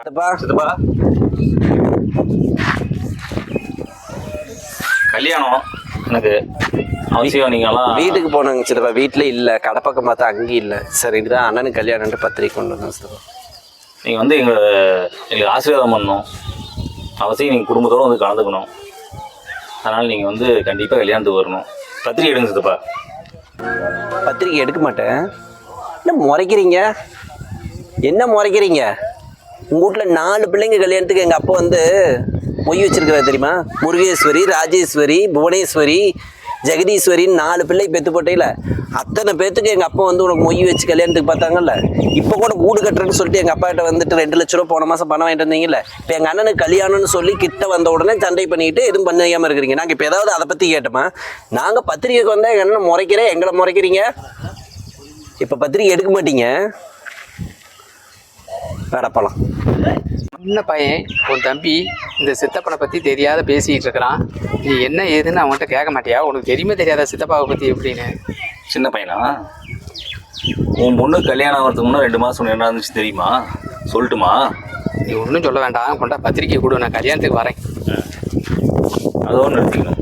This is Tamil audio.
சித்தப்பா கல்யாணம் எனக்கு அவசியம். நீங்களாம் வீட்டுக்கு போனாங்க சித்தப்பா. வீட்டில் இல்லை, கடை பக்கம் பார்த்தா அங்கேயும் இல்லை. சரிட்டு தான் அண்ணனுக்கு கல்யாணம்ட்டு பத்திரிக்கை கொண்டு வந்தோம் சித்தப்பா. நீங்கள் வந்து எங்களுக்கு ஆசீர்வாதம் பண்ணணும். அவசியம் நீங்கள் குடும்பத்தோடு வந்து கலந்துக்கணும். அதனால் நீங்கள் வந்து கண்டிப்பாக கல்யாணத்துக்கு வரணும். பத்திரிக்கை எடுங்க சித்தப்பா. பத்திரிக்கை எடுக்க மாட்டேன். என்ன முறைக்கிறீங்க? என்ன முறைக்கிறீங்க? உங்கள் வீட்டில் 4 பிள்ளைங்க கல்யாணத்துக்கு எங்கள் அப்பா வந்து மொய் வச்சிருக்கிறார் தெரியுமா? முருகேஸ்வரி, ராஜேஸ்வரி, புவனேஸ்வரி, ஜெகதீஸ்வரின்னு 4 பிள்ளை பெற்று போட்டையில் அத்தனை பேர்த்துக்கு எங்கள் அப்பா வந்து உனக்கு மொய் வச்சு கல்யாணத்துக்கு பார்த்தாங்கல்ல. இப்போ கூட வீடு கட்டுறேன்னு சொல்லிட்டு எங்கள் அப்பாட்ட வந்துட்டு 2 லட்ச ரூபா போன மாதம் பணம் வாங்கிட்டு வந்தீங்கல்ல. இப்போ எங்கள் அண்ணனுக்கு கல்யாணம்னு சொல்லி கிட்ட வந்த உடனே சண்டை பண்ணிட்டு எதுவும் பண்ணாமல் இருக்கிறீங்க. நாங்கள் இப்போ ஏதாவது அதை பற்றி கேட்டோமா? நாங்கள் பத்திரிக்கைக்கு வந்தால் எங்கள் அண்ணன் முறைக்கிறேன், எங்களை முறைக்கிறீங்க. இப்போ பத்திரிக்கை எடுக்க மாட்டீங்க. வேறப்பலாம் சின்ன பையன் உன் தம்பி இந்த சித்தப்பனை பற்றி தெரியாத பேசிக்கிட்டு இருக்கிறான். நீ என்ன ஏதுன்னு அவன்கிட்ட கேட்க மாட்டியா? உனக்கு தெரியுமே தெரியாதா சித்தப்பாவை பற்றி எப்படின்னு? சின்ன பையனா? உன் பொண்ணு கல்யாணம் ஆகிறதுக்கு முன்னே 2 மாதம் என்ன இருந்துச்சு தெரியுமா? சொல்லட்டுமா? நீ ஒன்றும் சொல்ல வேண்டாம். கொண்டா பத்திரிக்கை கொடு, நான் கல்யாணத்துக்கு வரேன். அதோடு நிறுத்திக்கணும்.